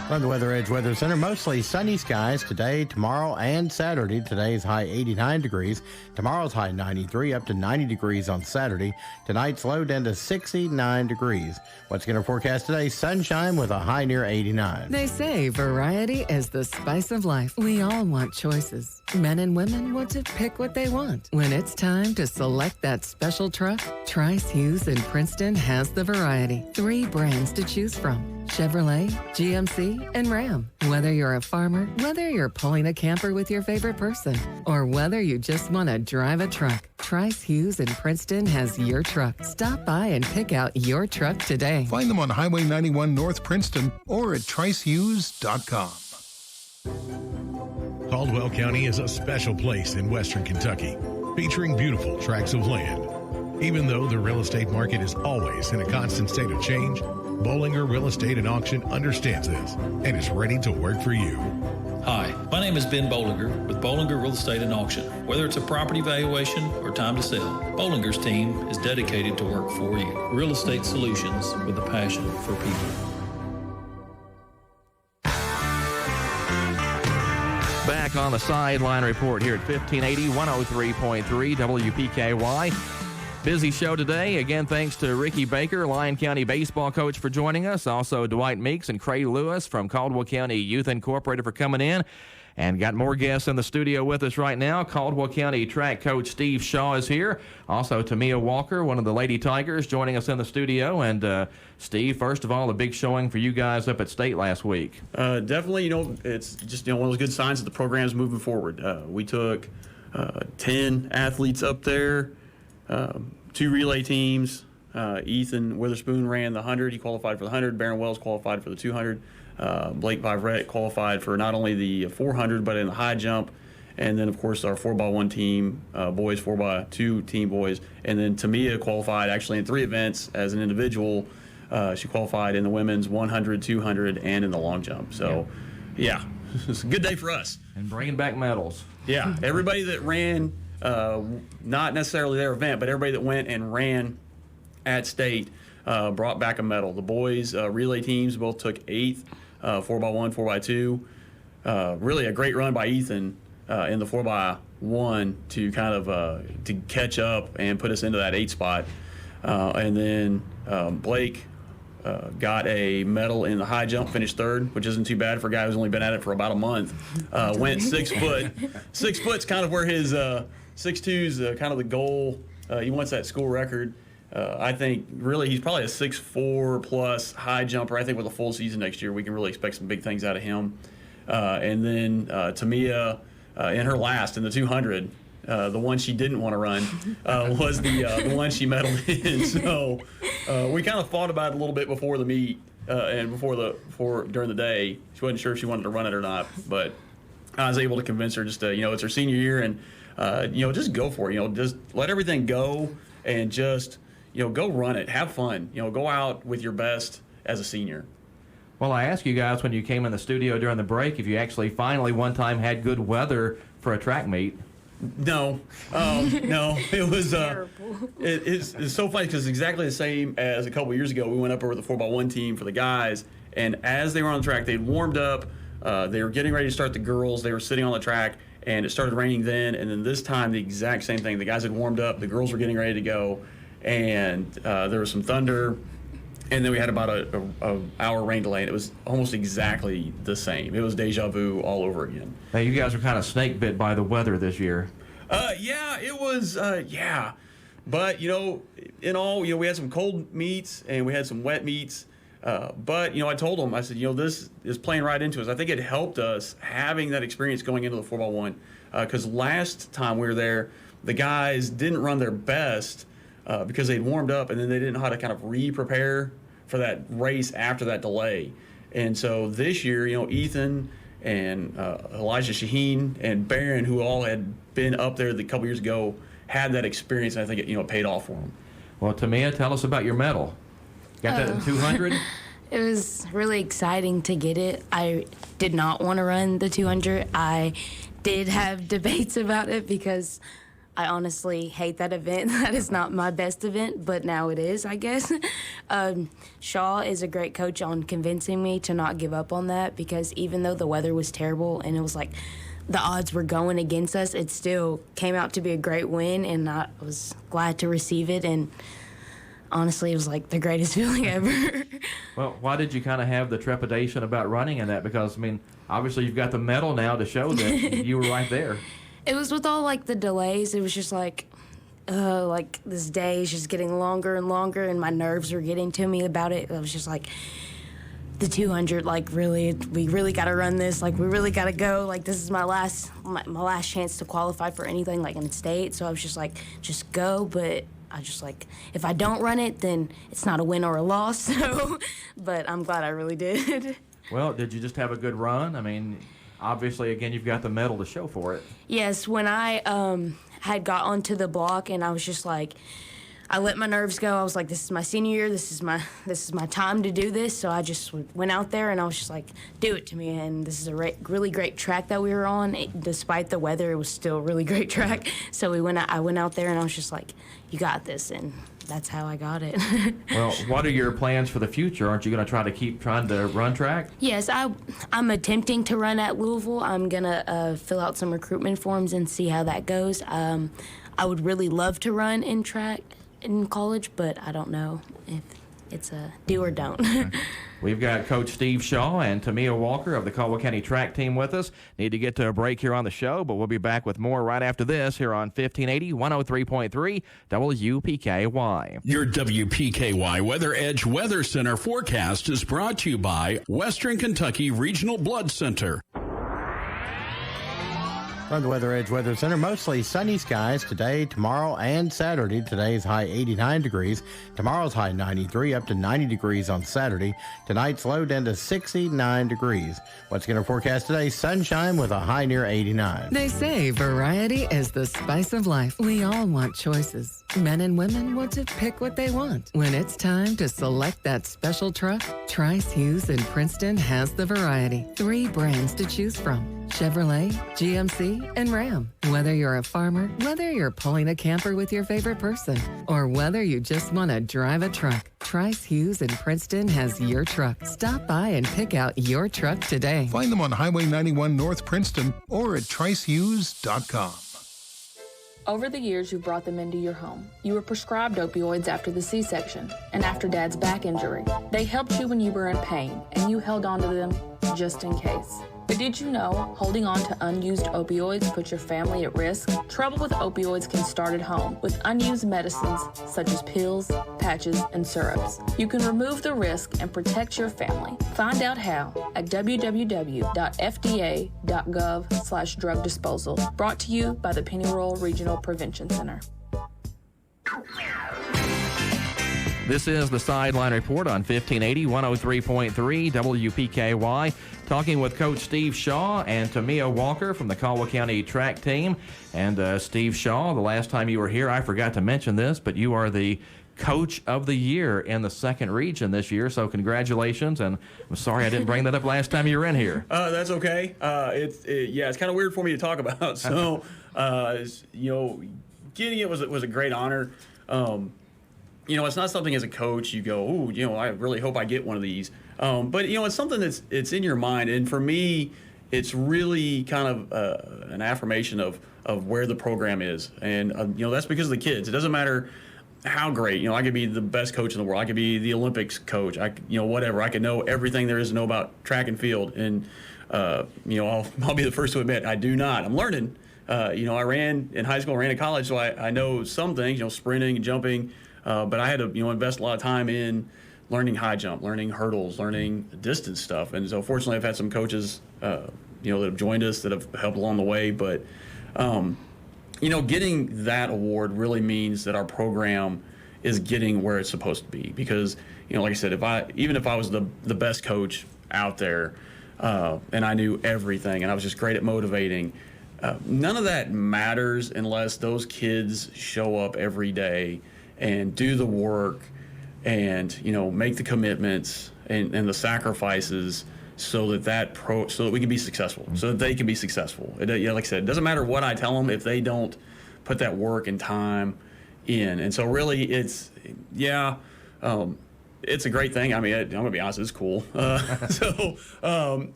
From the Weather Edge Weather Center, mostly sunny skies today, tomorrow, and Saturday. Today's high 89 degrees. Tomorrow's high 93, up to 90 degrees on Saturday. Tonight's low down to 69 degrees. What's going to forecast today? Sunshine with a high near 89. They say variety is the spice of life. We all want choices. Men and women want to pick what they want. When it's time to select that special truck, Trice Hughes in Princeton has the variety. 3 brands to choose from: Chevrolet, GMC, and Ram. Whether you're a farmer, whether you're pulling a camper with your favorite person, or whether you just want to drive a truck, Trice Hughes in Princeton has your truck. Stop by and pick out your truck today. Find them on Highway 91 North Princeton or at tricehughes.com. Caldwell County is a special place in western Kentucky, featuring beautiful tracts of land. Even though the real estate market is always in a constant state of change, Bollinger Real Estate and Auction understands this and is ready to work for you. Hi, my name is Ben Bollinger with Bollinger Real Estate and Auction. Whether it's a property valuation or time to sell, Bollinger's team is dedicated to work for you. Real estate solutions with a passion for people. Back on the Sideline Report here at 1580 103.3 WPKY. Busy show today. Again, thanks to Ricky Baker, Lyon County baseball coach, for joining us. Also, Dewight Meeks and Cray Lewis from Caldwell County Youth Incorporated for coming in. And got more guests in the studio with us right now. Caldwell County track coach Steve Shaw is here. Also, Tamia Walker, one of the Lady Tigers, joining us in the studio. And Steve, first of all, a big showing for you guys up at State last week. Definitely, it's just one of those good signs that the program's moving forward. We took 10 athletes up there, 2 relay teams. Ethan Witherspoon ran the 100. He qualified for the 100. Barron Wells qualified for the 200. Blake Vivrette qualified for not only the 400 but in the high jump, and then of course our 4x1 team boys, 4x2 team boys, and then Tamia qualified actually in 3 events as an individual. She qualified in the women's 100, 200, and in the long jump. So, yeah, it's a good day for us. And bringing back medals. Yeah, everybody that ran, not necessarily their event, but everybody that went and ran at State brought back a medal. The boys relay teams both took 8th. 4x1, 4x2. Really a great run by Ethan in the 4x1 to kind of to catch up and put us into that 8 spot. And then Blake got a medal in the high jump, finished 3rd, which isn't too bad for a guy who's only been at it for about a month. Went 6 foot. 6 foot's kind of where his 6'2's kind of the goal. He wants that school record. I think really he's probably a 6'4 plus high jumper. I think with a full season next year, we can really expect some big things out of him. And then Tamia in her last in the 200, the one she didn't want to run was the one she medaled in. So we kind of thought about it a little bit before the meet and before during the day. She wasn't sure if she wanted to run it or not, but I was able to convince her just to, it's her senior year and just go for it. Just let everything go and just go run it, have fun. Go out with your best as a senior. Well, I asked you guys when you came in the studio during the break if you actually finally one time had good weather for a track meet. No, no, it was. It's so funny because it's exactly the same as a couple years ago. We went up over the 4x1 team for the guys, and as they were on the track, they'd warmed up. They were getting ready to start the girls. They were sitting on the track, and it started raining then. And then this time, the exact same thing. The guys had warmed up. The girls were getting ready to go, and there was some thunder. And then we had about a hour rain delay, and it was almost exactly the same. It was deja vu all over again. Now, you guys were kind of snake bit by the weather this year. Yeah, it was, yeah. But, in all, we had some cold meets, and we had some wet meets. But, I told them, I said, this is playing right into us. I think it helped us having that experience going into the 4x1. Because last time we were there, the guys didn't run their best because they'd warmed up, and then they didn't know how to kind of re-prepare for that race after that delay. And so this year, Ethan and Elijah Shaheen and Barron, who all had been up there a couple years ago, had that experience, and I think it paid off for them. Well, Tamia, tell us about your medal. Got that in 200? It was really exciting to get it. I did not want to run the 200. I did have debates about it because I honestly hate that event. That is not my best event, but now it is, I guess. Shaw is a great coach on convincing me to not give up on that, because even though the weather was terrible and it was like the odds were going against us, it still came out to be a great win, and I was glad to receive it. And honestly, it was like the greatest feeling ever. Well, why did you kind of have the trepidation about running in that? Because, obviously you've got the medal now to show that you were right there. It was with all, the delays. It was just this day is just getting longer and longer, and my nerves were getting to me about it. I was just like, the 200, really, we really got to run this. We really got to go. This is my last chance to qualify for anything, in state. So I was just just go. But I just if I don't run it, then it's not a win or a loss. So, but I'm glad I really did. Well, did you just have a good run? Obviously, again, you've got the medal to show for it. Yes, when I had got onto the block, and I was just I let my nerves go. I was this is my senior year. This is my time to do this. So I just went out there, and I was just do it to me. And this is a really great track that we were on. Despite the weather, it was still a really great track. So I went out there, and I was just you got this. And that's how I got it. Well, what are your plans for the future? Aren't you going to try to keep trying to run track? Yes, I'm attempting to run at Louisville. I'm going to fill out some recruitment forms and see how that goes. I would really love to run in track in college, but I don't know if it's a do or don't. We've got Coach Steve Shaw and Tamia Walker of the Caldwell County track team with us. Need to get to a break here on the show, but we'll be back with more right after this here on 1580 103.3 WPKY. Your WPKY Weather Edge Weather Center forecast is brought to you by Western Kentucky Regional Blood Center. From the Weather Edge Weather Center, mostly sunny skies today, tomorrow, and Saturday. Today's high 89 degrees. Tomorrow's high 93, up to 90 degrees on Saturday. Tonight's low down to 69 degrees. What's going to forecast today? Sunshine with a high near 89. They say variety is the spice of life. We all want choices. Men and women want to pick what they want. When it's time to select that special truck, Trice Hughes in Princeton has the variety. 3 brands to choose from: Chevrolet, GMC, and Ram. Whether you're a farmer, whether you're pulling a camper with your favorite person, or whether you just want to drive a truck, Trice Hughes in Princeton has your truck. Stop by and pick out your truck today. Find them on Highway 91 North Princeton or at tricehughes.com. Over the years, you've brought them into your home. You were prescribed opioids after the C-section and after Dad's back injury. They helped you when you were in pain, and you held on to them just in case. But did you know holding on to unused opioids puts your family at risk? Trouble with opioids can start at home with unused medicines such as pills, patches, and syrups. You can remove the risk and protect your family. Find out how at www.fda.gov/drug disposal. Brought to you by the Pennyroyal Regional Prevention Center. This is the Sideline Report on 1580 103.3 WPKY. Talking with Coach Steve Shaw and Tamia Walker from the Caldwell County track team. And Steve Shaw, the last time you were here, I forgot to mention this, but you are the Coach of the Year in the second region this year. So congratulations, and I'm sorry I didn't bring that up last time you were in here. That's okay. It's kind of weird for me to talk about. So, getting it was a great honor. It's not something as a coach you go, ooh, I really hope I get one of these. But it's something it's in your mind, and for me, it's really kind of an affirmation of where the program is, and that's because of the kids. It doesn't matter how great, I could be the best coach in the world. I could be the Olympics coach. Whatever. I could know everything there is to know about track and field. And, I'll be the first to admit I do not. I'm learning. I ran in high school, ran in college, so I know some things, sprinting and jumping. But I had to, invest a lot of time in learning high jump, learning hurdles, learning distance stuff. And so fortunately I've had some coaches, that have joined us that have helped along the way. But, getting that award really means that our program is getting where it's supposed to be. Because, like I said, even if I was the best coach out there, and I knew everything and I was just great at motivating, none of that matters unless those kids show up every day and do the work and, make the commitments and the sacrifices so that we can be successful, so that they can be successful. Like I said, it doesn't matter what I tell them if they don't put that work and time in. And so really it's a great thing. I mean, I'm going to be honest, it's cool.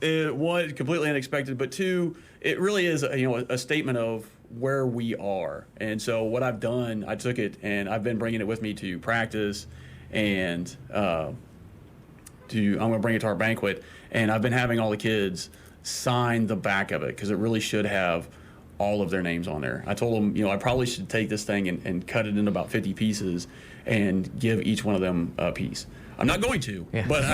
It was completely unexpected, but two, it really is a statement of where we are. And so what I've done, I took it and I've been bringing it with me to practice, and I'm going to bring it to our banquet, and I've been having all the kids sign the back of it because it really should have all of their names on there. I told them, I probably should take this thing and cut it into about 50 pieces and give each one of them a piece. I'm not going to, but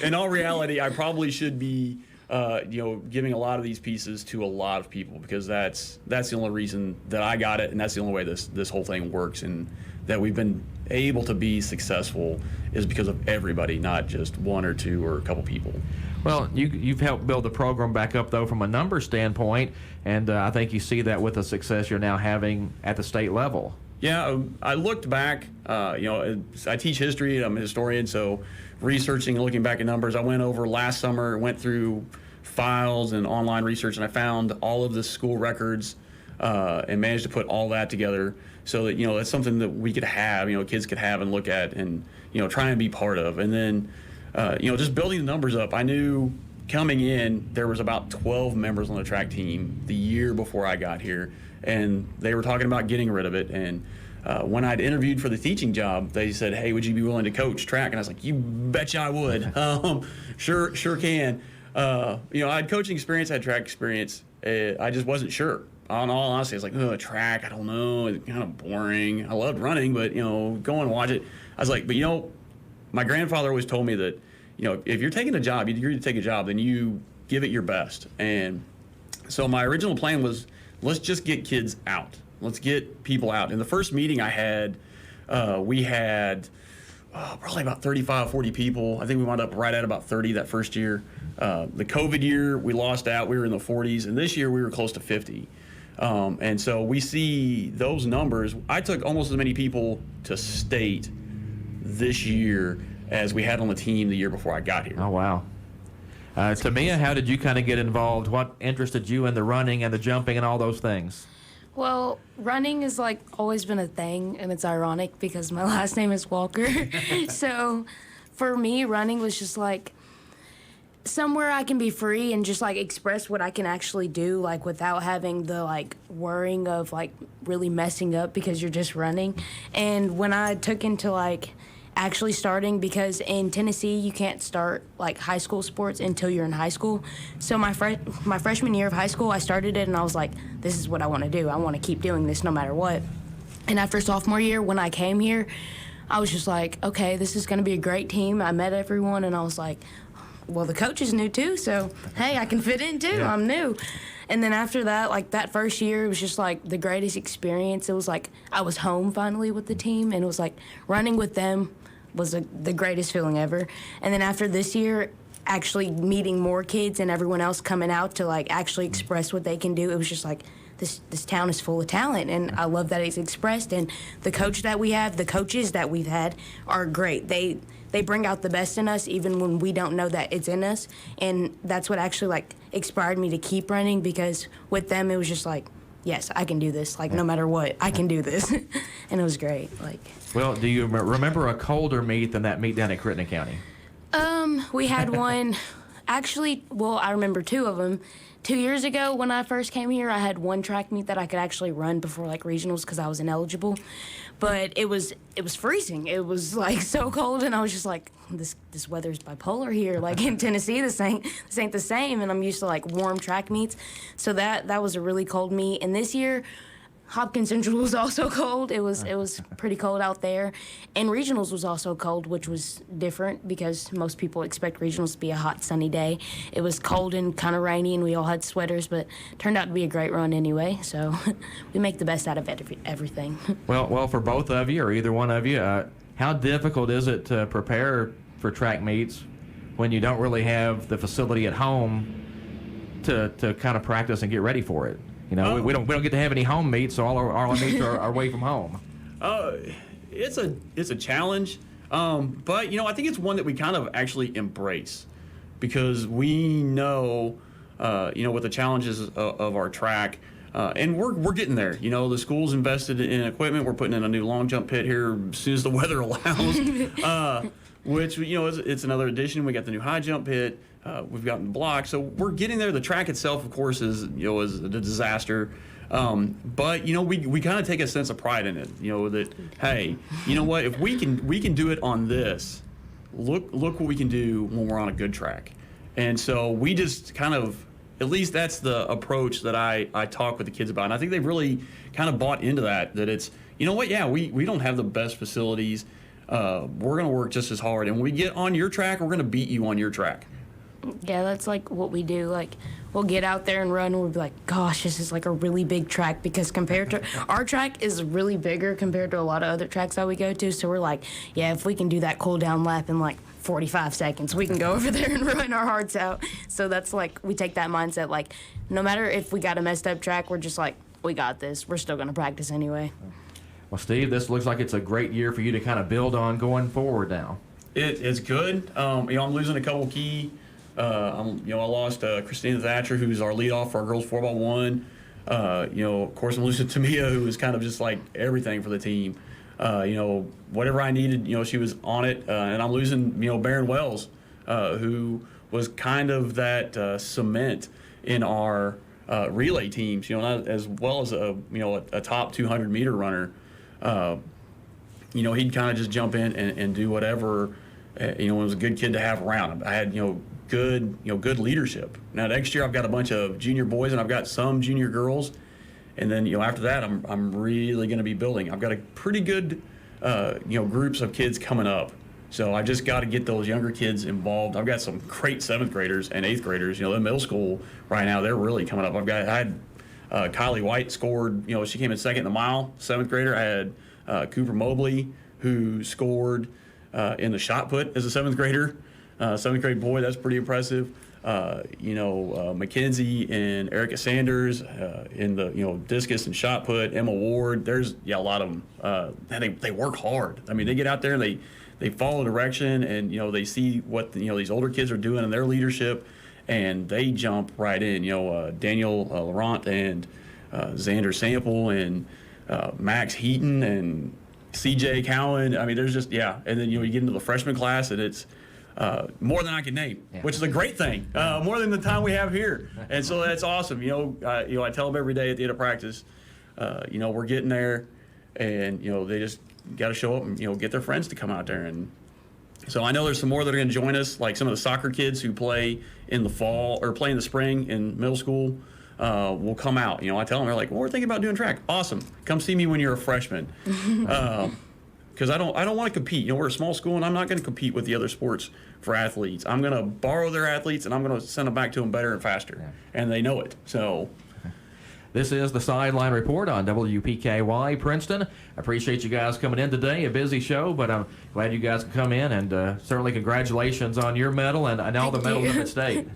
in all reality, I probably should be, giving a lot of these pieces to a lot of people, because that's the only reason that I got it, and that's the only way this whole thing works, and that we've been able to be successful is because of everybody, not just one or two or a couple people. Well, you've helped build the program back up, though, from a number standpoint, and I think you see that with the success you're now having at the state level. Yeah, I looked back, I teach history, I'm a historian, so researching and looking back at numbers, I went over last summer, went through files and online research, and I found all of the school records and managed to put all that together so that, that's something that we could have, kids could have and look at and, try and be part of. And then, just building the numbers up, I knew coming in, there was about 12 members on the track team the year before I got here, and they were talking about getting rid of it. And when I'd interviewed for the teaching job, they said, hey, would you be willing to coach track? And I was like, you betcha I would. Sure can. I had coaching experience, I had track experience. I just wasn't sure. On all honesty, I was like, track, I don't know, it's kind of boring. I loved running, but, go and watch it. I was like, but, my grandfather always told me that, if you're taking a job, you agree to take a job, then you give it your best. And so my original plan was, let's just get kids out. Let's get people out. In the first meeting I had, we had probably about 35, 40 people. I think we wound up right at about 30 that first year. The COVID year, we lost out. We were in the 40s. And this year, we were close to 50. And so we see those numbers. I took almost as many people to state this year as we had on the team the year before I got here. Oh, wow. Tamia, how did you kind of get involved? What interested you in the running and the jumping and all those things? Well, running has always been a thing, and it's ironic because my last name is Walker. So for me, running was just somewhere I can be free and just express what I can actually do, without having the worrying of really messing up because you're just running. And when I took into actually starting, because in Tennessee you can't start high school sports until you're in high school. So my freshman year of high school, I started it and I was like, this is what I want to do. I want to keep doing this no matter what. And after sophomore year, when I came here, I was just like, okay, this is going to be a great team. I met everyone and I was like, well, the coach is new too, so hey, I can fit in too. Yeah. I'm new. And then after that, that first year, it was just the greatest experience. It was I was home finally with the team, and it was running with them was the greatest feeling ever. And then after this year, actually meeting more kids and everyone else coming out to actually express what they can do, it was just this town is full of talent, and I love that it's expressed. And the coaches that we've had are great. They bring out the best in us even when we don't know that it's in us, and that's what actually like inspired me to keep running, because with them it was just like, yes, I can do this. Like no matter what, I can do this, and it was great. Like, well, do you remember a colder meet than that meet down at Crittenden County? We had one. Actually, well, I remember two of them. 2 years ago when I first came here, I had one track meet that I could actually run before like regionals because I was ineligible. But it was freezing. It was like so cold, and I was just like, this weather's bipolar here. Like in Tennessee, this ain't the same, and I'm used to like warm track meets. So that was a really cold meet. And this year, Hopkins Central was also cold. It was pretty cold out there. And regionals was also cold, which was different because most people expect regionals to be a hot, sunny day. It was cold and kind of rainy, and we all had sweaters, but it turned out to be a great run anyway. So we make the best out of everything. Well, for both of you, or either one of you, how difficult is it to prepare for track meets when you don't really have the facility at home to kind of practice and get ready for it? You know, we don't get to have any home meets, so all our meets are away from home. It's a challenge, but you know, I think it's one that we kind of actually embrace, because we know, you know, what the challenges of our track, and we're getting there. You know, the school's invested in equipment. We're putting in a new long jump pit here as soon as the weather allows, which, you know, it's another addition. We got the new high jump pit. We've gotten blocks, so we're getting there. The track itself, of course, is a disaster, but you know, we kind of take a sense of pride in it. You know, that hey, you know what? If we can do it on this, look what we can do when we're on a good track. And so we just kind of, at least that's the approach that I talk with the kids about, and I think they've really kind of bought into that. That it's, you know what? Yeah, we don't have the best facilities. We're gonna work just as hard, and when we get on your track, we're gonna beat you on your track. Yeah, that's like what we do. Like, we'll get out there and run, and we'll be like, gosh, this is like a really big track, because compared to our track is really bigger compared to a lot of other tracks that we go to. So we're like, yeah, if we can do that cool down lap in like 45 seconds, we can go over there and run our hearts out. So that's like, we take that mindset, like, no matter if we got a messed up track, we're just like, we got this. We're still going to practice anyway. Well, Steve, this looks like it's a great year for you to kind of build on going forward now. It's good. You know, I'm losing a couple key. I lost Christina Thatcher, who's our leadoff for our girls 4x1. You know, of course, I'm losing Tamia, who was kind of just like everything for the team. You know, whatever I needed, you know, she was on it. And I'm losing, you know, Barron Wells, who was kind of that cement in our relay teams. You know, not as well as a top 200 meter runner. You know, he'd kind of just jump in and do whatever. You know, it was a good kid to have around. I had, good leadership. Now next year I've got a bunch of junior boys and I've got some junior girls, and then, you know, after that I'm really going to be building. I've got a pretty good groups of kids coming up, so I just got to get those younger kids involved. I've got some great 7th graders and 8th graders. You know, in middle school right now, they're really coming up. I had Kylie White scored. You know, she came in second in the mile, 7th grader. I had Cooper Mobley, who scored in the shot put as a 7th grader. 7th grade boy, that's pretty impressive. Mackenzie and Erica Sanders in the, you know, discus and shot put. Emma Ward, there's a lot of them. They work hard. I mean, they get out there and they follow direction, and, you know, they see what these older kids are doing in their leadership, and they jump right in. You know, Daniel Laurent and Xander Sample and Max Heaton and CJ Cowan. I mean, there's just, and then, you know, you get into the freshman class, and it's more than I can name, which is a great thing, more than the time we have here. And so that's awesome. You know, I tell them every day at the end of practice, you know, we're getting there, and, you know, they just got to show up and, you know, get their friends to come out there. And so I know there's some more that are going to join us, like some of the soccer kids who play in the fall or play in the spring in middle school. Will come out. You know, I tell them, they're like, well, we're thinking about doing track. Awesome. Come see me when you're a freshman. Because I don't want to compete. You know, we're a small school, and I'm not going to compete with the other sports for athletes. I'm going to borrow their athletes, and I'm going to send them back to them better and faster. And they know it. So this is the Sideline Report on WPKY Princeton. I appreciate you guys coming in today. A busy show, but I'm glad you guys could come in, and certainly congratulations on your medal and all the medals at state.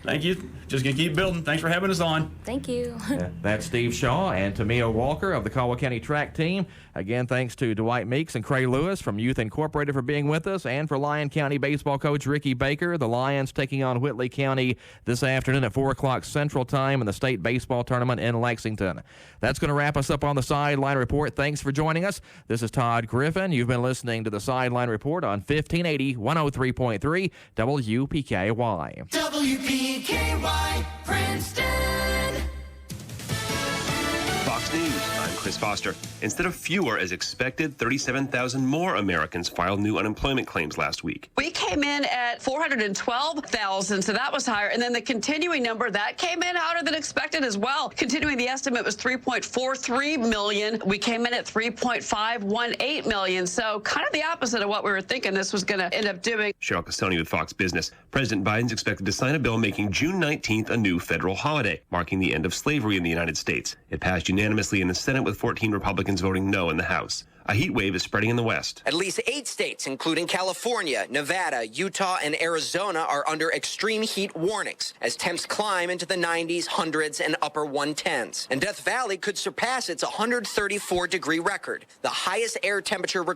Thank you. just going to keep building. Thanks for having us on. Thank you. That's Steve Shaw and Tamia Walker of the Caldwell County track team. Again, thanks to Dewight Meeks and Cray Lewis from Youth Incorporated for being with us, and for Lyon County baseball coach Ricky Baker. The Lions taking on Whitley County this afternoon at 4 o'clock Central Time in the state baseball tournament in Lexington. That's going to wrap us up on the Sideline Report. Thanks for joining us. This is Todd Griffin. You've been listening to the Sideline Report on 1580 103.3 WPKY. WPKY, Princeton. Fox News, I'm Chris Foster. Instead of fewer as expected, 37,000 more Americans filed new unemployment claims last week. We came in at 412,000, so that was higher. And then the continuing number, that came in higher than expected as well. Continuing, the estimate was 3.43 million. We came in at 3.518 million. So kind of the opposite of what we were thinking this was going to end up doing. Cheryl Castoni with Fox Business. President Biden's expected to sign a bill making June 19th a new federal holiday, marking the end of slavery in the United States. It passed unanimously in the Senate with 14 Republicans voting no in the House. A heat wave is spreading in the West. At least 8 states, including California, Nevada, Utah, and Arizona, are under extreme heat warnings as temps climb into the 90s, 100s, and upper 110s. And Death Valley could surpass its 134-degree record, the highest air temperature recorded